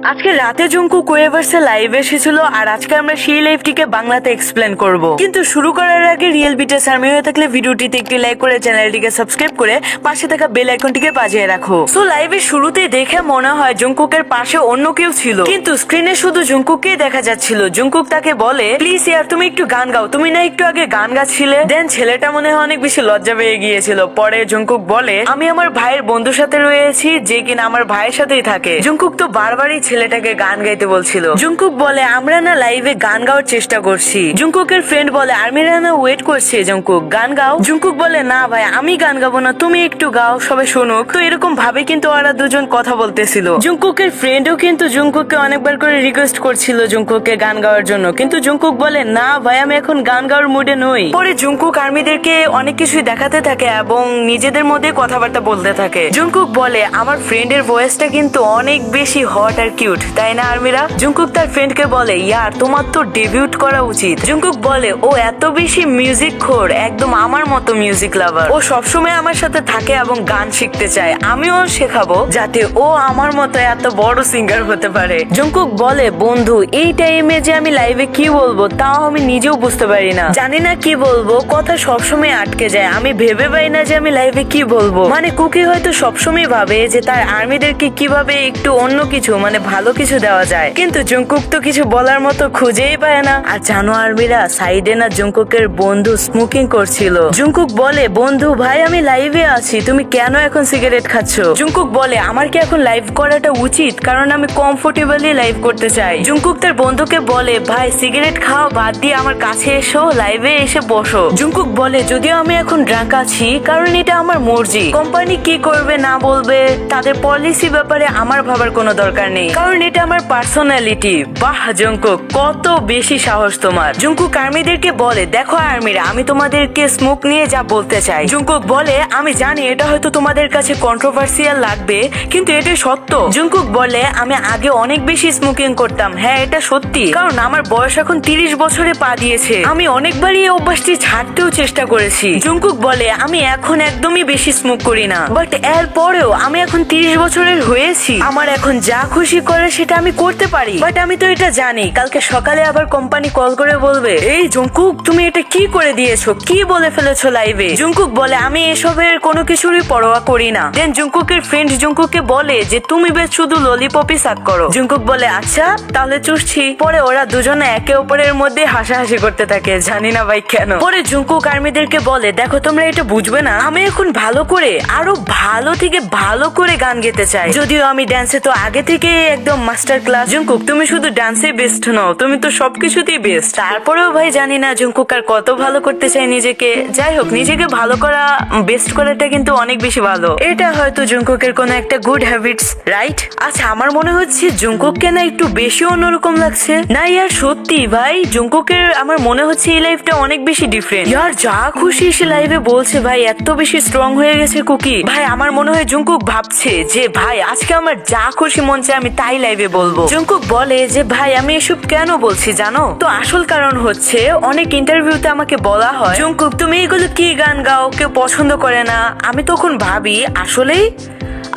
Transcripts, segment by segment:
আজকে রাতে Jungkook ওয়েভার্সে live এসেছিল আর আজকে আমরা সেই লাইভটিকে বাংলাতে এক্সপ্লেন করব। কিন্তু শুরু করার আগে রিয়েল বিটিএস আর্মি হয়ে থাকলে ভিডিওটিতে একটি লাইক করে চ্যানেলটিকে সাবস্ক্রাইব করে পাশে থাকা বেল আইকনটিকে বাজিয়ে রাখো। সো লাইভের শুরুতে দেখে মনে হয় জঙ্কুকের পাশে অন্য কেউ ছিল, কিন্তু স্ক্রিনে শুধু জঙ্কুককেই দেখা যাচ্ছিল। জঙ্কুক তাকে বলে, প্লিজ ইয়ার তুমি একটু গান গাও, তুমি না একটু আগে গান গাচ্ছিলে। দেন ছেলেটা মনে হয় অনেক বেশি লজ্জা পেয়ে গিয়েছিল। পরে জঙ্কুক বলে, আমি আমার ভাইয়ের বন্ধুর সাথে রয়েছি যে কিনা আমার ভাইয়ের সাথেই থাকে। জঙ্কুক তো বারবারই ছেলেটাকে গান গাইতে বলছিল। জঙ্কুক বলে, আমরা না লাইভে গান গাওয়ার চেষ্টা করছি। জঙ্কুকের ফ্রেন্ড বলে, আর্মিরা না ওয়েট করছে, জঙ্কুক গান গাও। জঙ্কুক বলে, না ভাই আমি গান গাবো না, তুমি একটু গাও, সবাই শুনুক। তো এরকম ভাবে কিন্তু ওরা দুজন কথা বলতেছিল। জঙ্কুকের ফ্রেন্ডও কিন্তু জঙ্কুককে অনেকবার করে রিকোয়েস্ট করছিল জঙ্কুককে গান গাওয়ার জন্য, কিন্তু জঙ্কুক বলে, না ভাই আমি এখন গান গাওয়ার মুডে নই। পরে জঙ্কুক আর্মিদেরকে অনেক কিছুই দেখাতে থাকে এবং নিজেদের মধ্যে কথাবার্তা বলতে থাকে। জঙ্কুক বলে, আমার ফ্রেন্ডের ভয়েসটা কিন্তু অনেক বেশি হট আর কিউট, তাই না আর্মিরা? জঙ্কুক তার ফ্রেন্ডকে বলে, ইয়ার তোমার তো ডেবিউট করা উচিত। জঙ্কুক বলে, ও এত বেশি মিউজিক খোর, একদম আমার মতো মিউজিক লাভার। ও সবসময় আমার সাথে থাকে এবং গান শিখতে চায়, আমিও শেখাবো যাতে ও আমার মতো এত বড় সিঙ্গার হতে পারে। জঙ্কুক বলে, বন্ধু এই টাইমে যে আমি লাইভে কি বলবো তাও আমি নিজেও বুঝতে পারি না, জানি না কি বলবো, কথা সবসময় আটকে যায়, আমি ভেবে পাই না যে আমি লাইভে কি বলবো। মানে কুকি হয়তো সবসময় ভাবে যে তার আর্মিদেরকে কিভাবে একটু অন্য কিছু মানে ভালো কিছু দেওয়া যায়, কিন্তু জঙ্কুক তো কিছু বলার মতো খুঁজেই পায় না। আর জানো আর্মিরা, সাইডে না জঙ্কুকের বন্ধু স্মোকিং করছিল। জঙ্কুক বলে, বন্ধু ভাই আমি লাইভে আছি, তুমি কেন এখন সিগারেট খাচ্ছ? জঙ্কুক বলে, আমার কি এখন লাইভ করাটা উচিত, কারণ আমি কমফোর্টেবলি লাইভ করতে চাই। জঙ্কুক তার বন্ধুকে বলে, ভাই সিগারেট খাওয়া বাদ দিয়ে আমার কাছে এসো, লাইভে এসে বসো। জঙ্কুক বলে, যদিও আমি এখন ড্রাঙ্ক আছি, কারণ এটা আমার মর্জি, কোম্পানি কি করবে না বলবে তাদের পলিসি ব্যাপারে আমার ভাবার কোনো দরকার নেই, কারণ এটা আমার পার্সোনালিটি। বাহ জঙ্কুক, কত বেশি সাহস তোমার। জঙ্কুক আর্মিদেরকে বলে, দেখো আর্মিরা, আমি তোমাদেরকে স্মোক নিয়ে যা বলতে চাই। জঙ্কুক বলে, আমি জানি এটা হয়তো তোমাদের কাছে কন্ট্রোভার্সিয়াল লাগবে, কিন্তু এটা সত্য। জঙ্কুক বলে, আমি আগে অনেক বেশি স্মোকিং করতাম, হ্যাঁ এটা সত্যি, কারণ আমার বয়স এখন 30 বছরে পা দিয়েছে, আমি অনেকবারই এই অভ্যাসটি ছাড়তেও চেষ্টা করেছি। জঙ্কুক বলে, আমি এখন একদমই বেশি স্মোক করি না, বাট এর পরেও আমি এখন 30 বছরের হয়েছি, আমার এখন যা খুশি করে সেটা আমি করতে পারি, বাট আমি তো এটা জানি কালকে সকালে আবার কোম্পানি কল করে বলবে, এই জঙ্কুক তুমি এটা কি করে দিয়েছো, কি বলে ফেলেছো লাইভে। জঙ্কুক বলে, আমি এসবের কোনো কিছুরই পরোয়া করি না। দেন জঙ্কুকের ফ্রেন্ড জঙ্কুককে বলে যে তুমি বেশ শুধু ললিপপই সাক করো। জঙ্কুক বলে, আচ্ছা তাহলে চুষছি। পরে ওরা দুজনে একে অপরের মধ্যে হাসাহাসি করতে থাকে, জানি না ভাই কেন। পরে জঙ্কুক আর্মিদেরকে বলে, দেখো তোমরা এটা বুঝবে না, আমি এখন ভালো করে আরো ভালো থেকে ভালো করে গান গেতে চাই, যদিও আমি ড্যান্সে তো আগে থেকে একদম মাস্টার ক্লাস। জঙ্কুক তুমি শুধু ডান্সে বেস্ট নও, তুমি তো সবকিছুতেই বেস্ট। তারপরেও ভাই জানি না জঙ্কুক আর কত ভালো করতে চাই নিজেকে। যাই হোক, নিজেকে ভালো করা, বেস্ট করাটা কিন্তু অনেক বেশি ভালো, এটা হয়তো জঙ্কুকের কোনো একটা গুড হ্যাবিটস, রাইট? আচ্ছা আমার মনে হচ্ছে জঙ্কুককে না একটু বেশি অন্যরকম লাগছে। না ইয়ার সত্যি ভাই, জঙ্কুকের আমার মনে হচ্ছে এই লাইফটা অনেক বেশি ডিফারেন্ট। ইয়ার যা খুশি সে লাইভে বলছে, ভাই এত বেশি স্ট্রং হয়ে গেছে কুকি। ভাই আমার মনে হয় জঙ্কুক ভাবছে যে ভাই আজকে আমার যা খুশি মন চায় আমি তাই লাইভে বলবো। জঙ্কুক বলে যে, ভাই আমি এসব কেন বলছি জানো তো? আসল কারণ হচ্ছে অনেক ইন্টারভিউতে আমাকে বলা হয়, জঙ্কুক তুমি এগুলো কি গান গাও, কেউ পছন্দ করে না। আমি তখন ভাবি আসলেই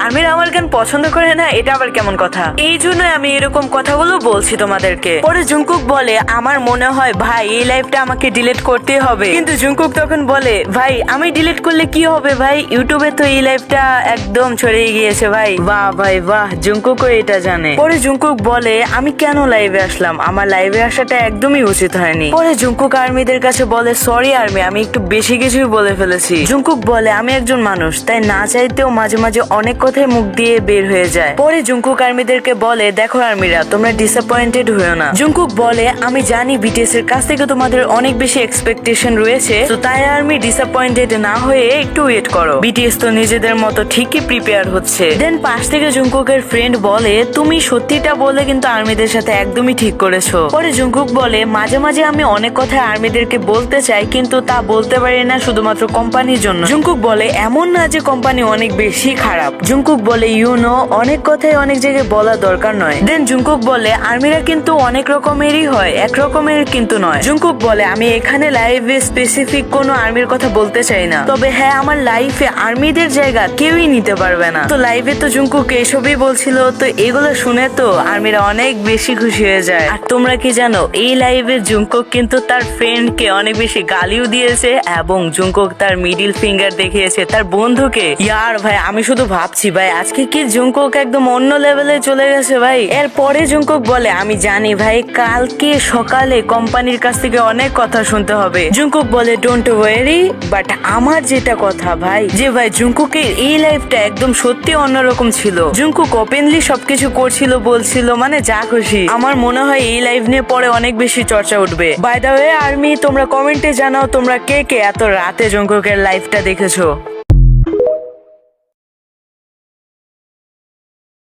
আর্মির আমার গান পছন্দ করে না, এটা আবার কেমন কথা, এই জন্য আমি এরকম কথাগুলো বলছি তোমাদেরকে। পরে জঙ্কুক বলে, আমার মনে হয় ভাই এই লাইভটা আমাকে ডিলিট করতে হবে। কিন্তু জঙ্কুক তখন বলে, ভাই আমি ডিলিট করলে কি হবে ভাই, ইউটিউবে তো এই লাইভটা একদম ছড়িয়ে গিয়েছে ভাই। বাহ ভাই বাহ, জঙ্কুকও এটা জানে। পরে জঙ্কুক বলে, আমি কেন লাইভে আসলাম, আমার লাইভে আসাটা একদমই উচিত হয়নি। পরে জঙ্কুক আর্মিদের কাছে বলে, সরি আর্মি আমি একটু বেশি কিছুই বলে ফেলেছি। জঙ্কুক বলে, আমি একজন মানুষ, তাই না চাইতেও মাঝে মাঝে অনেক কথাই মুখ দিয়ে বের হয়ে যায়। পরে জঙ্কুক আর্মিদেরকে বলে, দেখো আর্মিরা তোমরা ডিসঅ্যাপয়েন্টেড হয়েও না। জঙ্কুক বলে, আমি জানি বিটিএস এর কাছ থেকে তোমাদের অনেক বেশি এক্সপেকটেশন রয়েছে, তো তাই আর্মি ডিসঅ্যাপয়েন্টেড না হয়ে একটু ওয়েট করো, বিটিএস তো নিজেদের মতো ঠিকই প্রিপেয়ার হচ্ছে। দেন পাশ থেকে জঙ্কুকের ফ্রেন্ড বলে, তুমি সত্যিটা বলে কিন্তু আর্মিদের সাথে একদমই ঠিক করেছো। পরে জঙ্কুক বলে, মাঝে মাঝে আমি অনেক কথা আর্মিদেরকে বলতে চাই, কিন্তু তা বলতে পারি না শুধুমাত্র কোম্পানির জন্য। জঙ্কুক বলে, এমন না যে কোম্পানি অনেক বেশি খারাপ। জঙ্কুক বলে, অনেক কথাই অনেক জায়গায় বলা দরকার নয়। দেন জঙ্কুক বলে, আর্মিরা কিন্তু অনেক রকমেরই হয়, এক রকমের কিন্তু নয়। জঙ্কুক বলে, আমি এখানে লাইভে স্পেসিফিক কোনো আর্মির কথা বলতে চাই না, তবে হ্যাঁ আমার লাইফে আর্মিদের জায়গা কেউই নিতে পারবে না। তো লাইভে তো জঙ্কুক এসবই বলছিল, তো এগুলো শুনে তো আর্মিরা অনেক বেশি খুশি হয়ে যায়। আর তোমরা কি জানো এই লাইভে জুংকুক কিন্তু তার ফ্রেন্ডকে অনেক বেশি গালিও দিয়েছে এবং জুংকুক তার মিডিল ফিঙ্গার দেখিয়েছে তার বন্ধুকে। ইয়ার ভাই আমি শুধু ভাবছি ভাই আজকে কি জুংকুক একদম অন্য লেভেলে চলে গেছে ভাই। এরপরে জুংকুক বলে আমি জানি ভাই কালকে সকালে কোম্পানির কাছ থেকে অনেক কথা শুনতে হবে। জুংকুক বলে ডোন্ট ওয়ারি, বাট আমার যেটা কথা ভাই যে ভাই জুংকুকের এই লাইফটা একদম সত্যি অন্যরকম ছিল। জুংকুক ওপেনলি সবকিছু করছিল বলছিল মানে যা খুশি। আমার মনে হয় এই লাইভ নিয়ে পরে অনেক বেশি চর্চা উঠবে। বাই দ্য ওয়ে আর্মি তোমরা কমেন্টে জানাও তোমরা কে কে এত রাতে জুংকুকের লাইভটা দেখেছো।